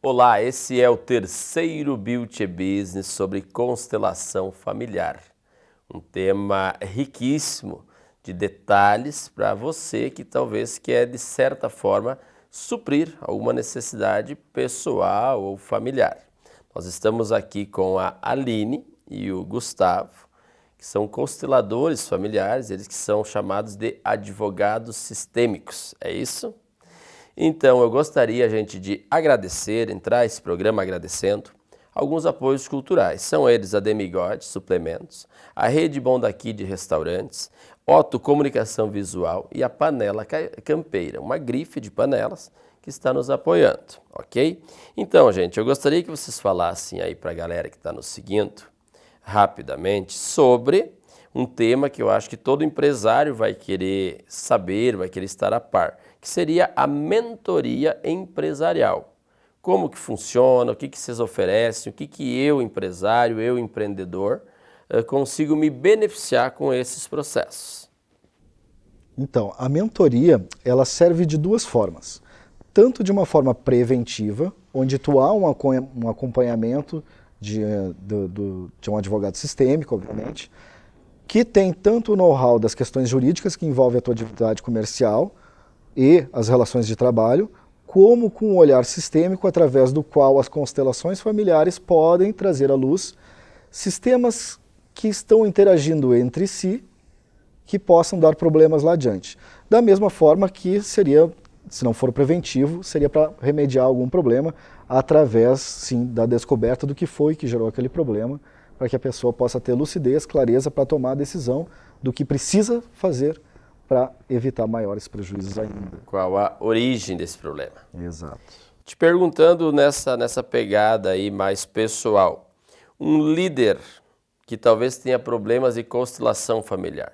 Olá, esse é o terceiro Beauty Business sobre constelação familiar. Um tema riquíssimo de detalhes para você que talvez quer, de certa forma, suprir alguma necessidade pessoal ou familiar. Nós estamos aqui com a Aline e o Gustavo, que são consteladores familiares, eles que são chamados de advogados sistêmicos, é isso? Então, eu gostaria, gente, de agradecer, entrar esse programa agradecendo alguns apoios culturais. São eles a Demigod Suplementos, a Rede Bom Daqui de Restaurantes, Otto Comunicação Visual e a Panela Campeira, uma grife de panelas que está nos apoiando, ok? Então, gente, eu gostaria que vocês falassem aí para a galera que está nos seguindo, rapidamente, sobre um tema que eu acho que todo empresário vai querer saber, vai querer estar a par, que seria a mentoria empresarial. Como que funciona, o que que vocês oferecem, o que que eu, empresário, eu, empreendedor, consigo me beneficiar com esses processos. Então, a mentoria, ela serve de duas formas. Tanto de uma forma preventiva, onde tu há um acompanhamento de um advogado sistêmico, obviamente, que tem tanto o know-how das questões jurídicas que envolvem a tua atividade comercial e as relações de trabalho, como com um olhar sistêmico através do qual as constelações familiares podem trazer à luz sistemas que estão interagindo entre si, que possam dar problemas lá adiante. Da mesma forma que seria, se não for preventivo, seria para remediar algum problema através, sim, da descoberta do que foi que gerou aquele problema, para que a pessoa possa ter lucidez, clareza para tomar a decisão do que precisa fazer para evitar maiores prejuízos ainda. Qual a origem desse problema? Exato. Te perguntando nessa pegada aí mais pessoal, um líder que talvez tenha problemas de constelação familiar,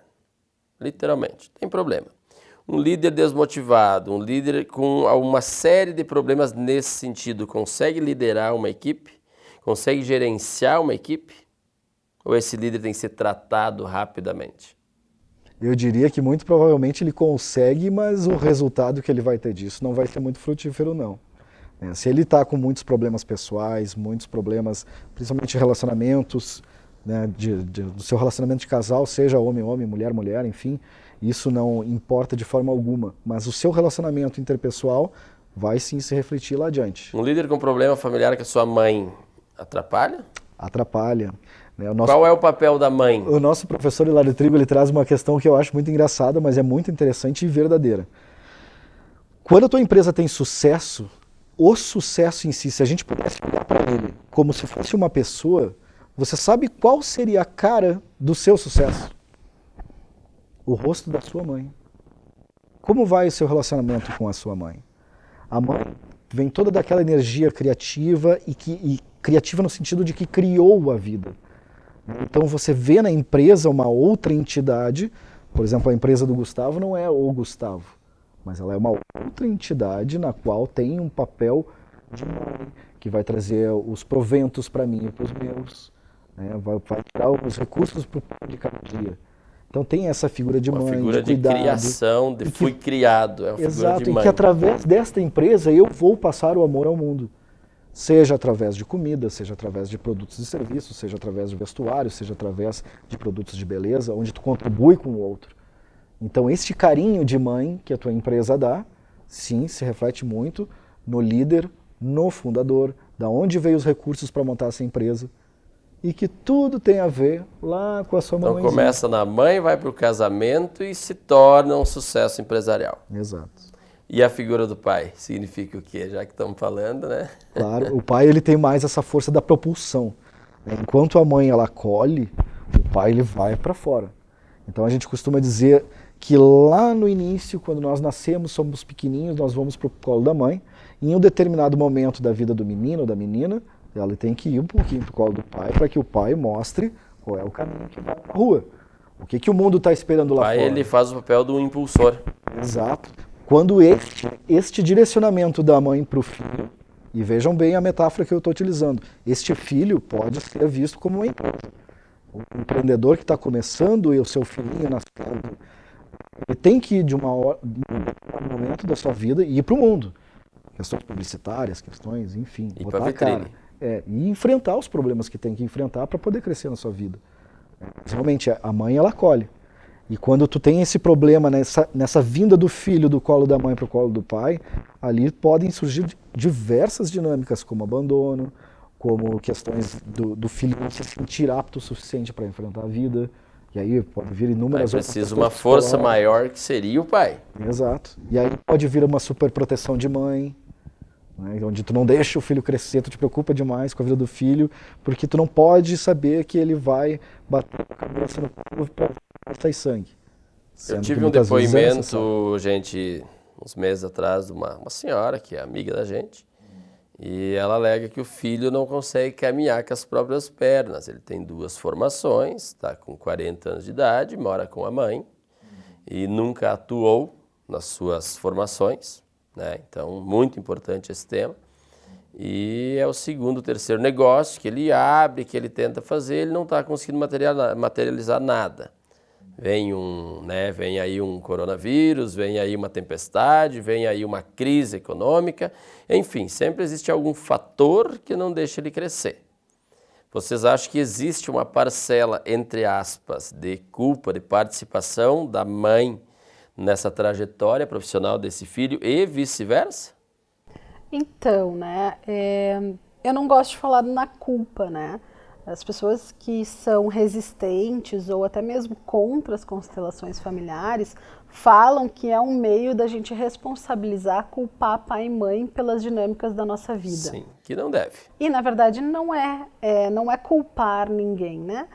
literalmente, tem problema. Um líder desmotivado, um líder com uma série de problemas nesse sentido, consegue liderar uma equipe? Consegue gerenciar uma equipe? Ou esse líder tem que ser tratado rapidamente? Eu diria que muito provavelmente ele consegue, mas o resultado que ele vai ter disso não vai ser muito frutífero, não. Se ele está com muitos problemas pessoais, muitos problemas, principalmente relacionamentos, né, do seu relacionamento de casal, seja homem-homem, mulher-mulher, enfim, isso não importa de forma alguma. Mas o seu relacionamento interpessoal vai sim se refletir lá adiante. Um líder com problema familiar com a sua mãe atrapalha? Atrapalha. Qual é o papel da mãe? O nosso professor Hilário Trigo, ele traz uma questão que eu acho muito engraçada, mas é muito interessante e verdadeira. Quando a tua empresa tem sucesso, o sucesso em si, se a gente pudesse olhar para ele como se fosse uma pessoa, você sabe qual seria a cara do seu sucesso? O rosto da sua mãe. Como vai o seu relacionamento com a sua mãe? A mãe vem toda daquela energia criativa e criativa no sentido de que criou a vida. Então você vê na empresa uma outra entidade, por exemplo, a empresa do Gustavo não é o Gustavo, mas ela é uma outra entidade na qual tem um papel de mãe, que vai trazer os proventos para mim e para os meus, né? vai tirar os recursos para o pão de cada dia. Então tem essa figura de mãe, uma figura de cuidado, criação, de fui criado, é uma exato, figura de mãe. E que através desta empresa eu vou passar o amor ao mundo. Seja através de comida, seja através de produtos e serviços, seja através de vestuário, seja através de produtos de beleza, onde tu contribui com o outro. Então este carinho de mãe que a tua empresa dá, sim, se reflete muito no líder, no fundador, da onde veio os recursos para montar essa empresa, e que tudo tem a ver lá com a sua mamãezinha. Então começa na mãe, vai para o casamento e se torna um sucesso empresarial. Exato. E a figura do pai significa o quê? Já que estamos falando, né? Claro, o pai ele tem mais essa força da propulsão. Enquanto a mãe ela acolhe, o pai ele vai para fora. Então a gente costuma dizer que lá no início, quando nós nascemos, somos pequenininhos, nós vamos para o colo da mãe. E em um determinado momento da vida do menino ou da menina, ela tem que ir um pouquinho para o colo do pai para que o pai mostre qual é o caminho que vai para a rua. O que o mundo está esperando lá fora. O pai ele faz o papel do impulsor. Exato. Quando este direcionamento da mãe para o filho, e vejam bem a metáfora que eu estou utilizando, este filho pode ser visto como uma empresa. O empreendedor que está começando e o seu filhinho nascendo, ele tem que ir de um momento da sua vida e ir para o mundo. questões publicitárias, questões, enfim. E botar para a cara. vitrine. E enfrentar os problemas que tem que enfrentar para poder crescer na sua vida. Realmente, a mãe, ela acolhe. E quando tu tem esse problema nessa vinda do filho do colo da mãe para o colo do pai, ali podem surgir diversas dinâmicas, como abandono, como questões do filho não se sentir apto o suficiente para enfrentar a vida. E aí pode vir inúmeras outras Precisa questões uma força psicológicas. maior que seria o pai. Exato. E aí pode vir uma superproteção de mãe, né, onde tu não deixa o filho crescer, tu te preocupa demais com a vida do filho, porque tu não pode saber que ele vai bater a cabeça no povo para sair sangue. Eu tive um depoimento, gente, uns meses atrás, de uma senhora que é amiga da gente, e ela alega que o filho não consegue caminhar com as próprias pernas. Ele tem 2 formações, está com 40 anos de idade, mora com a mãe e nunca atuou nas suas formações, né? Então, muito importante esse tema. E é o segundo, terceiro negócio que ele abre, que ele tenta fazer, ele não está conseguindo materializar nada. Vem aí um coronavírus, vem aí uma tempestade, vem aí uma crise econômica, enfim, sempre existe algum fator que não deixa ele crescer. Vocês acham que existe uma parcela, entre aspas, de culpa, de participação da mãe nessa trajetória profissional desse filho e vice-versa? Então, né, eu não gosto de falar na culpa, né? As pessoas que são resistentes ou até mesmo contra as constelações familiares falam que é um meio da gente responsabilizar, culpar pai e mãe pelas dinâmicas da nossa vida. Sim, que não deve. E na verdade não é culpar ninguém, né?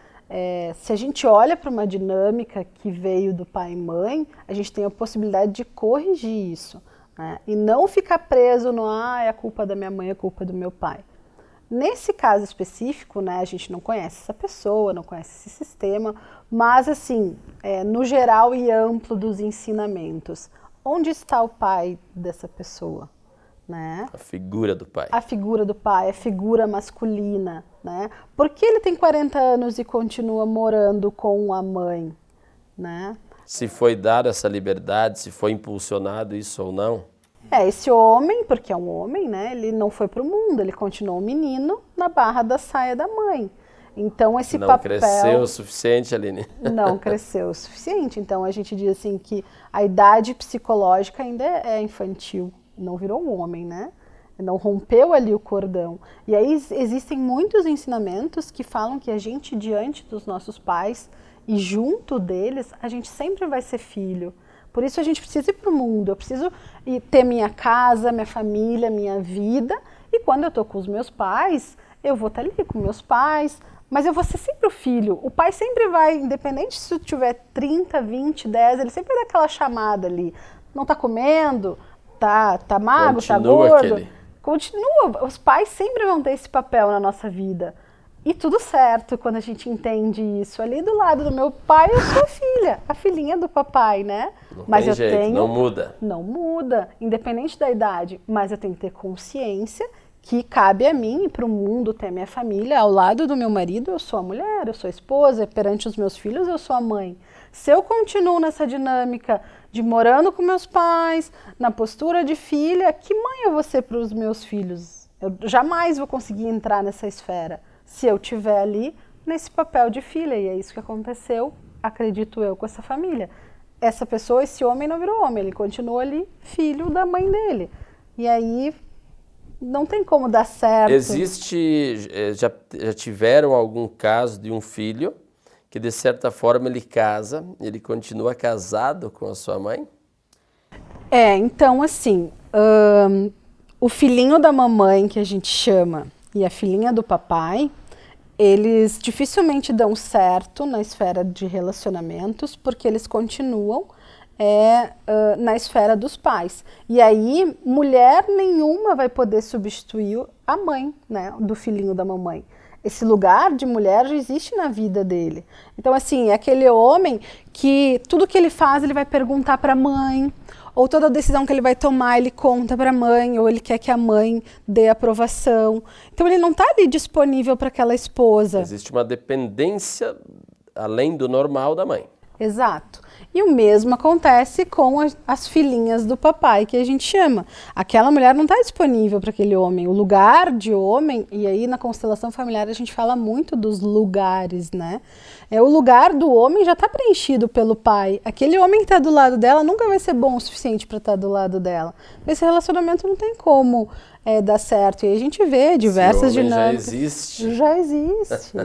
Se a gente olha para uma dinâmica que veio do pai e mãe, a gente tem a possibilidade de corrigir isso, né? E não ficar preso no é a culpa da minha mãe, é a culpa do meu pai. Nesse caso específico, né, a gente não conhece essa pessoa, não conhece esse sistema, mas assim, no geral e amplo dos ensinamentos, onde está o pai dessa pessoa? Né? A figura do pai. A figura do pai, a figura masculina, né? Por que ele tem 40 anos e continua morando com a mãe, né? Se foi dada essa liberdade, se foi impulsionado isso ou não? Esse homem, porque é um homem, né? Ele não foi para o mundo, ele continuou um menino na barra da saia da mãe. Então esse não papel... Não cresceu o suficiente, Aline? Não cresceu o suficiente. Então a gente diz assim que a idade psicológica ainda é infantil. Não virou um homem, né? Não rompeu ali o cordão. E aí existem muitos ensinamentos que falam que a gente, diante dos nossos pais e junto deles, a gente sempre vai ser filho. Por isso a gente precisa ir para o mundo, eu preciso ter minha casa, minha família, minha vida. E quando eu estou com os meus pais, eu vou estar ali com meus pais, mas eu vou ser sempre o filho. O pai sempre vai, independente se tu tiver 30, 20, 10, ele sempre vai dar aquela chamada ali. Não está comendo? Tá magro, tá gordo? Continua. Os pais sempre vão ter esse papel na nossa vida. E tudo certo quando a gente entende isso. Ali do lado do meu pai, eu sou a filhinha do papai, né? Não mas tem eu jeito, tenho. não muda. Não muda, independente da idade. Mas eu tenho que ter consciência que cabe a mim ir para o mundo, ter a minha família. Ao lado do meu marido, eu sou a mulher, eu sou a esposa. Perante os meus filhos, eu sou a mãe. Se eu continuo nessa dinâmica de morando com meus pais, na postura de filha, que mãe eu vou ser para os meus filhos? Eu jamais vou conseguir entrar nessa esfera se eu estiver ali nesse papel de filha. E é isso que aconteceu, acredito eu, com essa família. Essa pessoa, esse homem não virou homem, ele continuou ali filho da mãe dele. E aí não tem como dar certo. Existe, já tiveram algum caso de um filho que de certa forma ele casa, ele continua casado com a sua mãe? Então assim, o filhinho da mamãe que a gente chama e a filhinha do papai, eles dificilmente dão certo na esfera de relacionamentos porque eles continuam na esfera dos pais. E aí, mulher nenhuma vai poder substituir a mãe, né, do filhinho da mamãe. Esse lugar de mulher já existe na vida dele. Então, assim, é aquele homem que tudo que ele faz, ele vai perguntar para a mãe, ou toda decisão que ele vai tomar, ele conta para a mãe, ou ele quer que a mãe dê aprovação. Então, ele não está ali disponível para aquela esposa. Existe uma dependência além do normal da mãe. Exato. E o mesmo acontece com as filhinhas do papai, que a gente chama. Aquela mulher não está disponível para aquele homem. O lugar de homem, e aí na constelação familiar a gente fala muito dos lugares, né? O lugar do homem já está preenchido pelo pai. Aquele homem que está do lado dela nunca vai ser bom o suficiente para estar do lado dela. Esse relacionamento não tem como dar certo. E a gente vê diversas dinâmicas. Já existe. Já existe,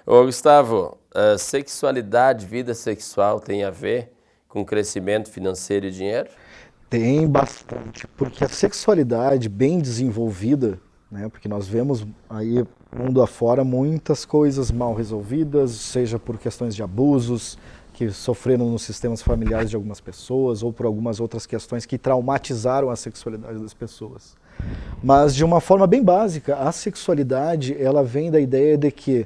Ô, Gustavo, sexualidade, vida sexual tem a ver com crescimento financeiro e dinheiro? Tem bastante, porque a sexualidade bem desenvolvida, né, porque nós vemos aí mundo afora muitas coisas mal resolvidas, seja por questões de abusos que sofreram nos sistemas familiares de algumas pessoas ou por algumas outras questões que traumatizaram a sexualidade das pessoas. Mas de uma forma bem básica, a sexualidade ela vem da ideia de que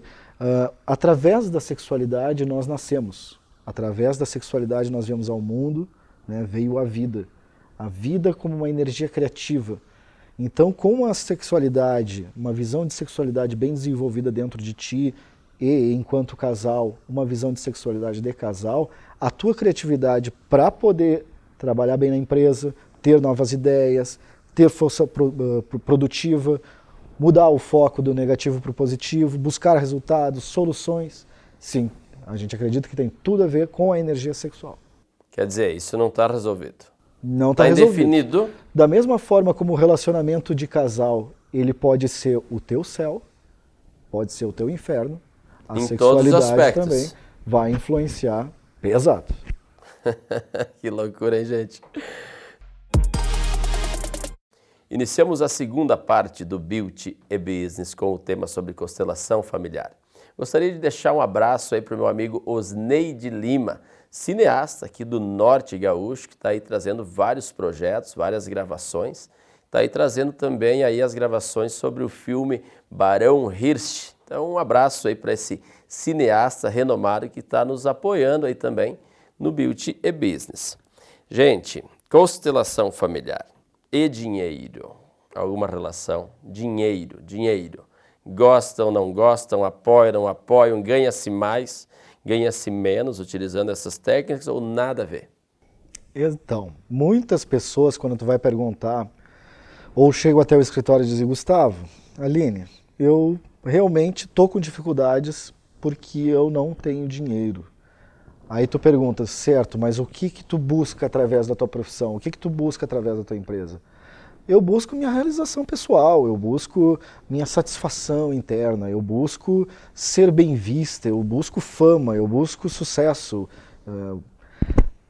através da sexualidade nós nascemos, através da sexualidade nós viemos ao mundo, né, veio a vida como uma energia criativa. Então, com a sexualidade, uma visão de sexualidade bem desenvolvida dentro de ti e, enquanto casal, uma visão de sexualidade de casal, a tua criatividade para poder trabalhar bem na empresa, ter novas ideias, ter força produtiva, mudar o foco do negativo para o positivo, buscar resultados, soluções. Sim, a gente acredita que tem tudo a ver com a energia sexual. Quer dizer, isso não está resolvido. Não está resolvido. Indefinido. Da mesma forma como o relacionamento de casal, ele pode ser o teu céu, pode ser o teu inferno, a em todos os sexualidade aspectos. também vai influenciar pesado. Que loucura, hein, gente? Iniciamos a segunda parte do Beauty e Business com o tema sobre constelação familiar. Gostaria de deixar um abraço aí para o meu amigo Osneide Lima, cineasta aqui do Norte Gaúcho, que está aí trazendo vários projetos, várias gravações. Está aí trazendo também aí as gravações sobre o filme Barão Hirsch. Então um abraço aí para esse cineasta renomado que está nos apoiando aí também no Beauty e Business. Gente, constelação familiar e dinheiro. Alguma relação? Dinheiro. Gostam, não gostam, apoiam, não apoiam, ganha-se mais, ganha-se menos utilizando essas técnicas ou nada a ver? Então, muitas pessoas quando tu vai perguntar, ou chegam até o escritório e dizem, Gustavo, Aline, eu realmente estou com dificuldades porque eu não tenho dinheiro. Aí tu pergunta, certo, mas o que tu busca através da tua profissão? O que tu busca através da tua empresa? Eu busco minha realização pessoal, eu busco minha satisfação interna, eu busco ser bem vista, eu busco fama, eu busco sucesso.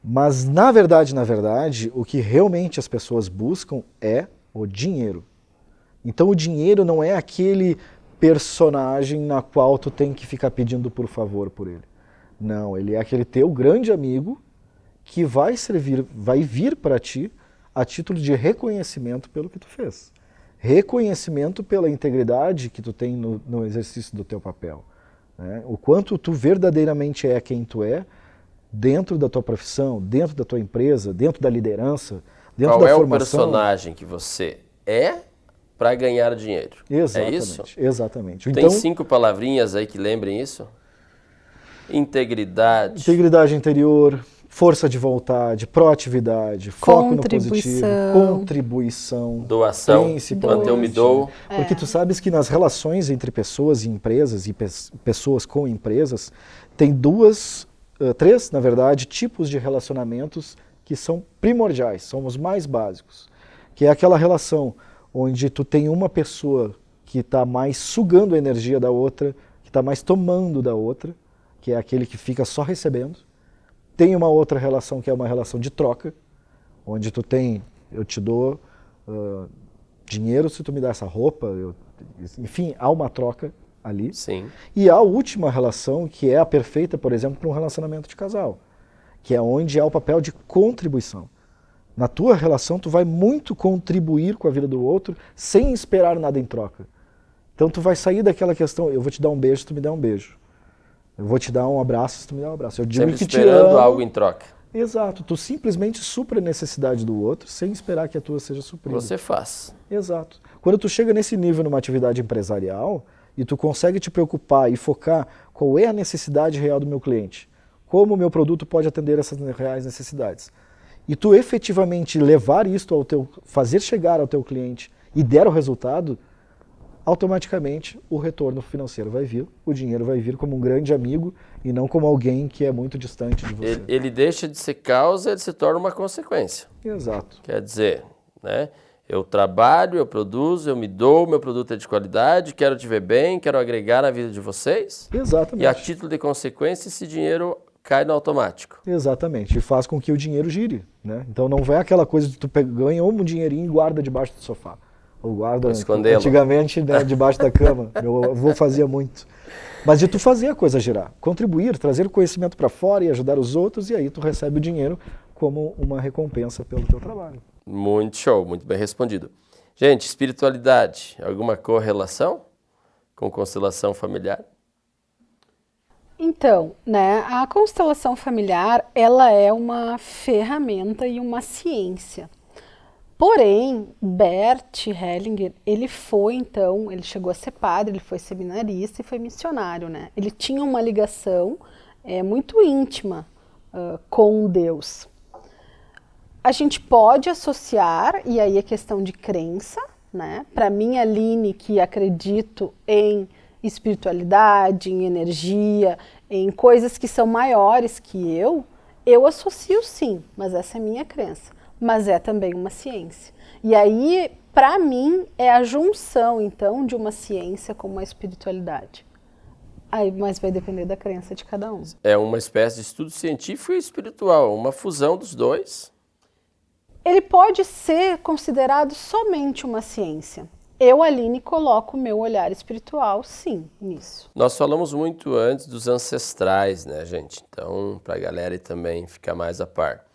Mas na verdade, o que realmente as pessoas buscam é o dinheiro. Então o dinheiro não é aquele personagem na qual tu tem que ficar pedindo por favor por ele. Não, ele é aquele teu grande amigo que vai vir para ti a título de reconhecimento pelo que tu fez. Reconhecimento pela integridade que tu tem no exercício do teu papel. Né? O quanto tu verdadeiramente é quem tu é, dentro da tua profissão, dentro da tua empresa, dentro da liderança, dentro da formação. Qual é o personagem que você é para ganhar dinheiro? Exatamente, é isso? Exatamente. Tem 5 palavrinhas aí que lembrem isso? Integridade. Integridade interior, força de vontade, proatividade, foco no positivo, contribuição, doação, quanto eu me dou. Porque tu sabes que nas relações entre pessoas e empresas e pessoas com empresas, tem três, na verdade, tipos de relacionamentos que são primordiais, são os mais básicos. Que é aquela relação onde tu tem uma pessoa que está mais sugando a energia da outra, que está mais tomando da outra, que é aquele que fica só recebendo. Tem uma outra relação que é uma relação de troca, onde eu te dou dinheiro se tu me dá essa roupa, enfim, há uma troca ali. Sim. E há a última relação, que é a perfeita, por exemplo, para um relacionamento de casal, que é onde há o papel de contribuição. Na tua relação, tu vai muito contribuir com a vida do outro, sem esperar nada em troca. Então tu vai sair daquela questão, eu vou te dar um beijo se tu me der um beijo. Eu vou te dar um abraço se tu me der um abraço. Eu digo sempre que esperando te amo. algo em troca. Exato. Tu simplesmente supra a necessidade do outro sem esperar que a tua seja suprida. Você faz. Exato. Quando tu chega nesse nível numa atividade empresarial e tu consegue te preocupar e focar qual é a necessidade real do meu cliente, como o meu produto pode atender essas reais necessidades. E tu efetivamente levar isto fazer chegar ao teu cliente e der o resultado, automaticamente o retorno financeiro vai vir, o dinheiro vai vir como um grande amigo e não como alguém que é muito distante de você. Ele deixa de ser causa, ele se torna uma consequência. Exato. Quer dizer, né? Eu trabalho, eu produzo, eu me dou, meu produto é de qualidade, quero te ver bem, quero agregar na vida de vocês. Exatamente. E a título de consequência, esse dinheiro cai no automático. Exatamente, e faz com que o dinheiro gire, né? Então não vai aquela coisa de tu ganha um dinheirinho e guarda debaixo do sofá. Ou guarda antigamente, né, debaixo da cama. Meu avô fazia muito. Mas de tu fazer a coisa girar, contribuir, trazer o conhecimento para fora e ajudar os outros, e aí tu recebe o dinheiro como uma recompensa pelo teu trabalho. Muito show, muito bem respondido. Gente, espiritualidade, alguma correlação com constelação familiar? Então, né, a constelação familiar, ela é uma ferramenta e uma ciência. Porém, Bert Hellinger, ele chegou a ser padre, ele foi seminarista e foi missionário, né? Ele tinha uma ligação muito íntima com Deus. A gente pode associar, e aí é questão de crença, né? Para mim, Aline, que acredito em espiritualidade, em energia, em coisas que são maiores que eu associo sim, mas essa é a minha crença. Mas é também uma ciência. E aí, para mim, é a junção, então, de uma ciência com uma espiritualidade. Aí, mas vai depender da crença de cada um. É uma espécie de estudo científico e espiritual, uma fusão dos dois. Ele pode ser considerado somente uma ciência. Eu, Aline, coloco o meu olhar espiritual, sim, nisso. Nós falamos muito antes dos ancestrais, né, gente? Então, para a galera também ficar mais a par.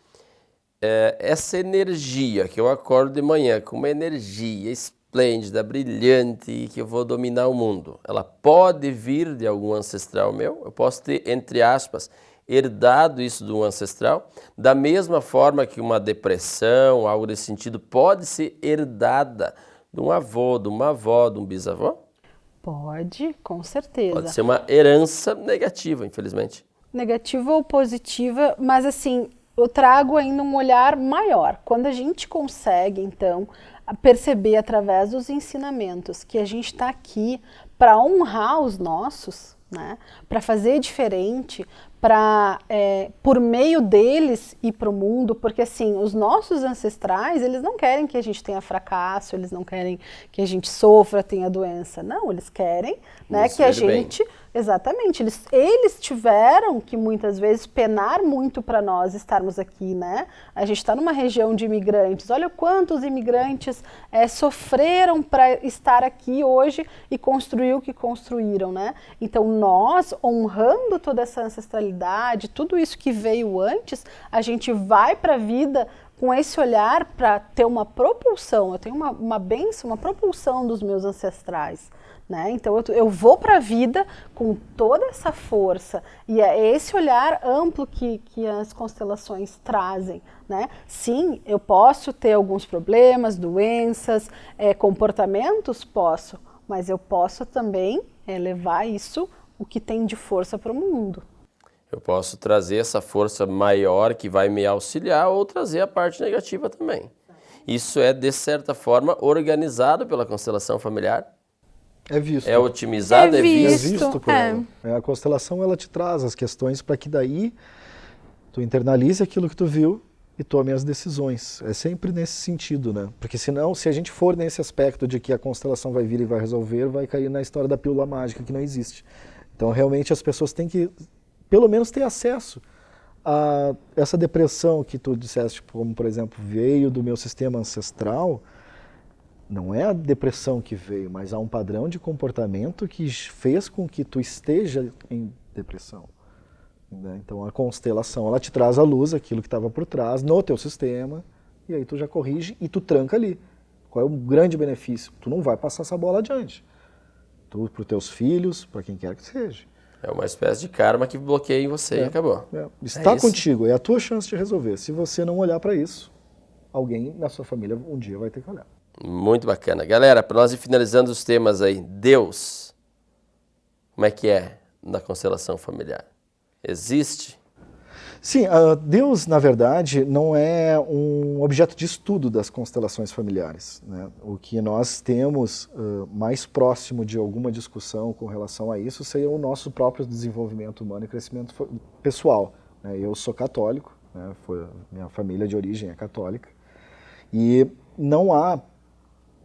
Essa energia que eu acordo de manhã com uma energia esplêndida, brilhante, que eu vou dominar o mundo, ela pode vir de algum ancestral meu? Eu posso ter, entre aspas, herdado isso de um ancestral? Da mesma forma que uma depressão, algo desse sentido, pode ser herdada de um avô, de uma avó, de um bisavô? Pode, com certeza. Pode ser uma herança negativa, infelizmente. Negativa ou positiva, mas assim, eu trago ainda um olhar maior. Quando a gente consegue, então, perceber através dos ensinamentos que a gente está aqui para honrar os nossos, né? Para fazer diferente, para por meio deles ir para o mundo, porque assim, os nossos ancestrais, eles não querem que a gente tenha fracasso, eles não querem que a gente sofra, tenha doença, não, eles querem, né, que a gente, exatamente, eles tiveram que muitas vezes penar muito para nós estarmos aqui, né, a gente está numa região de imigrantes, olha quantos imigrantes sofreram para estar aqui hoje e construir o que construíram, né, então nós, honrando toda essa ancestralidade, tudo isso que veio antes, a gente vai para a vida com esse olhar para ter uma propulsão. Eu tenho uma bênção, uma propulsão dos meus ancestrais, né? Então eu vou para a vida com toda essa força e é esse olhar amplo que as constelações trazem, né? Sim, eu posso ter alguns problemas, doenças, comportamentos, posso, mas eu posso também levar isso, o que tem de força para o mundo. Eu posso trazer essa força maior que vai me auxiliar ou trazer a parte negativa também. Isso é, de certa forma, organizado pela constelação familiar? É visto. É otimizado? É visto. É visto por ela. A constelação, ela te traz as questões para que daí tu internalize aquilo que tu viu e tome as decisões. É sempre nesse sentido, né? Porque senão, se a gente for nesse aspecto de que a constelação vai vir e vai resolver, vai cair na história da pílula mágica, que não existe. Então, realmente, as pessoas têm que pelo menos ter acesso a essa depressão que tu disseste, como por exemplo, veio do meu sistema ancestral. Não é a depressão que veio, mas há um padrão de comportamento que fez com que tu esteja em depressão. Né? Então a constelação, ela te traz à luz aquilo que estava por trás no teu sistema, e aí tu já corrige e tu tranca ali. Qual é o grande benefício? Tu não vai passar essa bola adiante. Tu, para os teus filhos, para quem quer que seja. É uma espécie de karma que bloqueia em você e acabou. Está contigo, é a tua chance de resolver. Se você não olhar para isso, alguém na sua família um dia vai ter que olhar. Muito bacana. Galera, para nós ir finalizando os temas aí, Deus, como é que é na constelação familiar? Existe? Sim, Deus, na verdade, não é um objeto de estudo das constelações familiares, né? O que nós temos mais próximo de alguma discussão com relação a isso seria o nosso próprio desenvolvimento humano e crescimento pessoal, né? Eu sou católico, né? Minha família de origem é católica, e não há,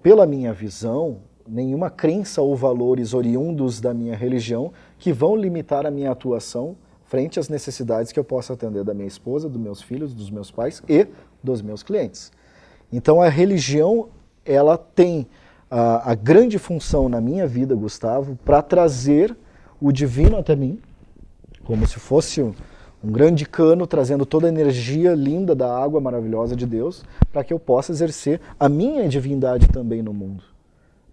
pela minha visão, nenhuma crença ou valores oriundos da minha religião que vão limitar a minha atuação frente às necessidades que eu posso atender da minha esposa, dos meus filhos, dos meus pais e dos meus clientes. Então a religião, ela tem a grande função na minha vida, Gustavo, para trazer o divino até mim, como se fosse um grande cano trazendo toda a energia linda da água maravilhosa de Deus, para que eu possa exercer a minha divindade também no mundo.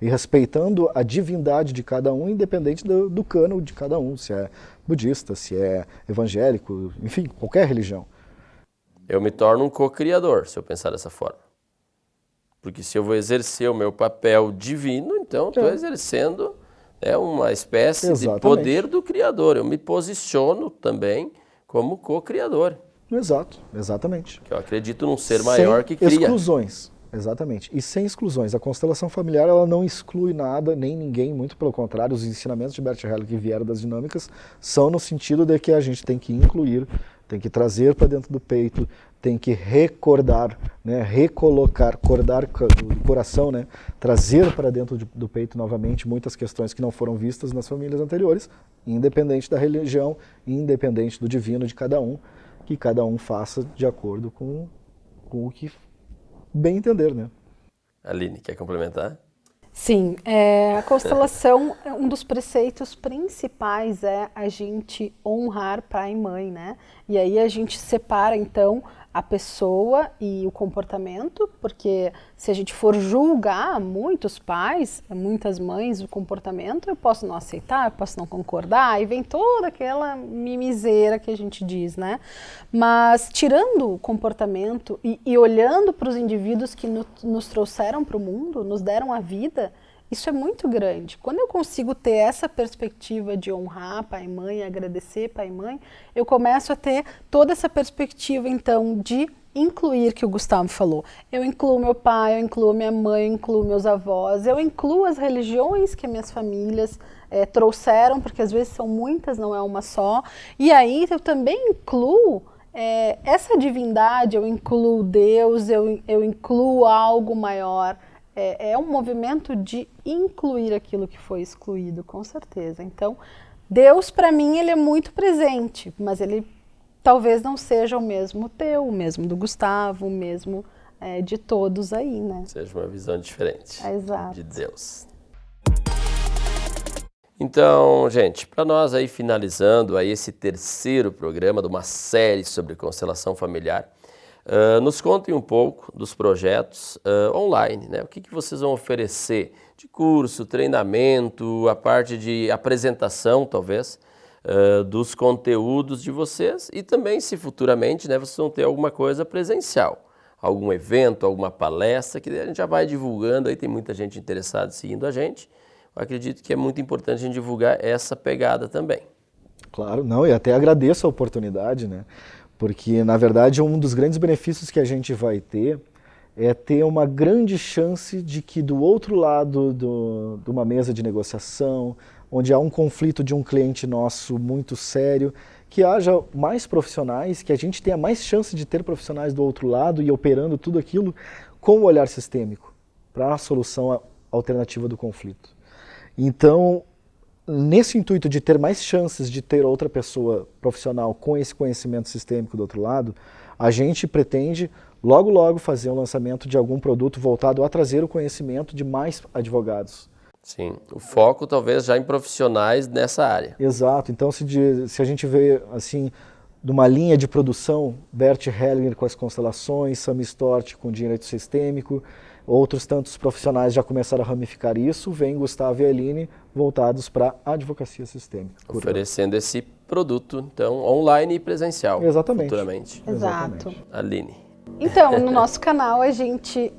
E respeitando a divindade de cada um, independente do cano de cada um, se é budista, se é evangélico, enfim, qualquer religião. Eu me torno um co-criador, se eu pensar dessa forma. Porque se eu vou exercer o meu papel divino, então estou exercendo uma espécie de poder do Criador. Eu me posiciono também como co-criador. Exato, exatamente. Eu acredito num ser maior que cria. Sem exclusões. Exatamente. E sem exclusões. A constelação familiar, ela não exclui nada, nem ninguém, muito pelo contrário. Os ensinamentos de Bert Hellinger que vieram das dinâmicas são no sentido de que a gente tem que incluir, tem que trazer para dentro do peito, tem que recordar, né, recolocar, acordar do coração, né, trazer para dentro do peito novamente muitas questões que não foram vistas nas famílias anteriores, independente da religião, independente do divino de cada um, que cada um faça de acordo com o que bem entender, né? Aline, quer complementar? Sim, a constelação, um dos preceitos principais é a gente honrar pai e mãe, né? E aí a gente separa, então, a pessoa e o comportamento, porque se a gente for julgar muitos pais, muitas mães, o comportamento, eu posso não aceitar, eu posso não concordar, aí vem toda aquela mimiseira que a gente diz, né? Mas tirando o comportamento e olhando para os indivíduos que nos trouxeram para o mundo, nos deram a vida, isso é muito grande. Quando eu consigo ter essa perspectiva de honrar pai e mãe, agradecer pai e mãe, eu começo a ter toda essa perspectiva, então, de incluir, que o Gustavo falou. Eu incluo meu pai, eu incluo minha mãe, eu incluo meus avós, eu incluo as religiões que minhas famílias trouxeram, porque às vezes são muitas, não é uma só. E aí eu também incluo essa divindade, eu incluo Deus, eu incluo algo maior. É um movimento de incluir aquilo que foi excluído, com certeza. Então, Deus, para mim, ele é muito presente, mas ele talvez não seja o mesmo teu, o mesmo do Gustavo, o mesmo de todos aí, né? Seja uma visão diferente Exato. De Deus. Então, gente, para nós aí finalizando aí esse terceiro programa de uma série sobre constelação familiar, nos contem um pouco dos projetos online, né? O que vocês vão oferecer de curso, treinamento, a parte de apresentação, talvez, dos conteúdos de vocês e também se futuramente, né, vocês vão ter alguma coisa presencial, algum evento, alguma palestra, que a gente já vai divulgando, aí tem muita gente interessada seguindo a gente. Eu acredito que é muito importante a gente divulgar essa pegada também. Claro, não, e até agradeço a oportunidade, né? Porque, na verdade, um dos grandes benefícios que a gente vai ter é ter uma grande chance de que do outro lado de uma mesa de negociação, onde há um conflito de um cliente nosso muito sério, que haja mais profissionais, que a gente tenha mais chance de ter profissionais do outro lado e operando tudo aquilo com o olhar sistêmico para a solução alternativa do conflito. Então, nesse intuito de ter mais chances de ter outra pessoa profissional com esse conhecimento sistêmico do outro lado, a gente pretende logo logo fazer um lançamento de algum produto voltado a trazer o conhecimento de mais advogados. Sim, o foco talvez já em profissionais nessa área. Exato, então se a gente vê assim, numa linha de produção, Bert Hellinger com as constelações, Sam Storch com direito sistêmico, outros tantos profissionais já começaram a ramificar isso, vem Gustavo e Aline voltados para a advocacia sistêmica. Oferecendo esse produto, então, online e presencial. Exatamente. Futuramente. Exato. Aline. Então, no nosso canal a gente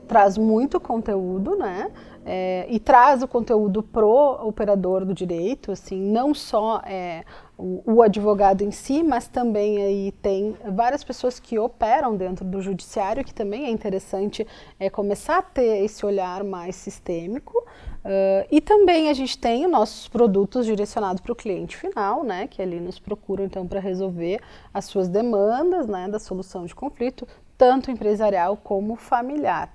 traz muito conteúdo, né? e traz o conteúdo pro operador do direito, assim, não só o advogado em si, mas também aí tem várias pessoas que operam dentro do judiciário, que também é interessante começar a ter esse olhar mais sistêmico. E também a gente tem os nossos produtos direcionados para o cliente final, né, que ali nos procuram então para resolver as suas demandas, né, da solução de conflito, tanto empresarial como familiar.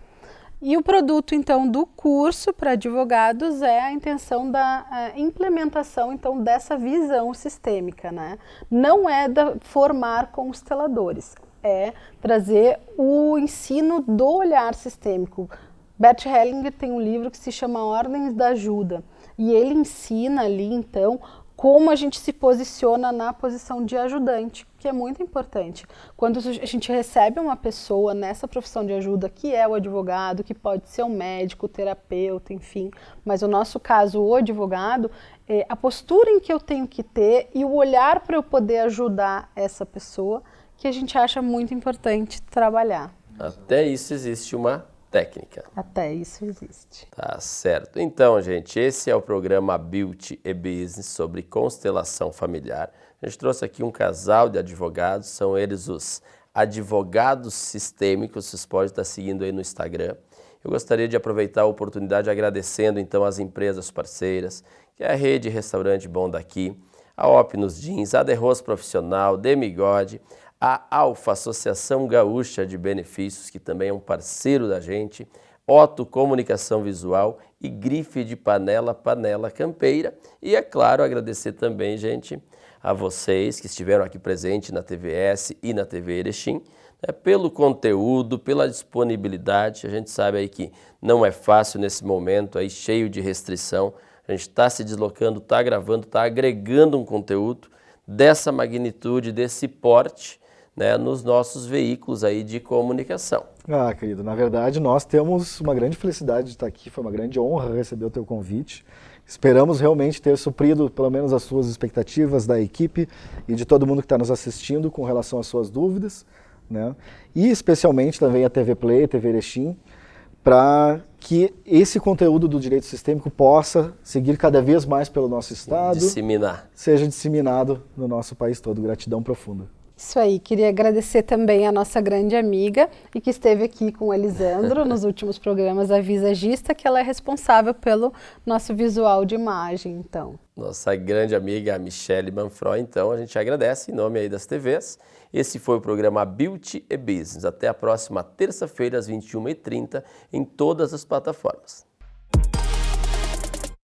E o produto, então, do curso para advogados é a intenção da implementação, então, dessa visão sistêmica, né? Não é formar consteladores, é trazer o ensino do olhar sistêmico. Bert Hellinger tem um livro que se chama Ordens da Ajuda, e ele ensina ali, então, como a gente se posiciona na posição de ajudante, que é muito importante. Quando a gente recebe uma pessoa nessa profissão de ajuda, que é o advogado, que pode ser um médico, terapeuta, enfim, mas no nosso caso, o advogado, a postura em que eu tenho que ter e o olhar para eu poder ajudar essa pessoa, que a gente acha muito importante trabalhar. Até isso existe uma técnica. Até isso existe. Tá certo. Então, gente, esse é o programa Beauty e Business sobre constelação familiar. A gente trouxe aqui um casal de advogados, são eles os advogados sistêmicos, vocês podem estar seguindo aí no Instagram. Eu gostaria de aproveitar a oportunidade agradecendo então as empresas parceiras, que é a Rede Restaurante Bom Daqui, a Opnus Jeans, a Derros Profissional, Demigode, a Alfa Associação Gaúcha de Benefícios, que também é um parceiro da gente, Otto Comunicação Visual e Grife de Panela, Panela Campeira. E é claro, agradecer também, gente, a vocês que estiveram aqui presentes na TVS e na TV Erechim, né, pelo conteúdo, pela disponibilidade. A gente sabe aí que não é fácil nesse momento aí cheio de restrição. A gente está se deslocando, está gravando, está agregando um conteúdo dessa magnitude, desse porte, né, nos nossos veículos aí de comunicação. Ah, querido, na verdade nós temos uma grande felicidade de estar aqui, foi uma grande honra receber o teu convite. Esperamos realmente ter suprido pelo menos as suas expectativas da equipe e de todo mundo que está nos assistindo com relação às suas dúvidas, né? E especialmente também a TV Play, a TV Erechim, para que esse conteúdo do direito sistêmico possa seguir cada vez mais pelo nosso estado, seja disseminado no nosso país todo. Gratidão profunda. Isso aí, queria agradecer também a nossa grande amiga e que esteve aqui com o Elisandro nos últimos programas, a Visagista, que ela é responsável pelo nosso visual de imagem, então. Nossa grande amiga, a Michele Manfroy, então, a gente agradece em nome aí das TVs. Esse foi o programa Beauty e Business. Até a próxima terça-feira, às 21h30, em todas as plataformas.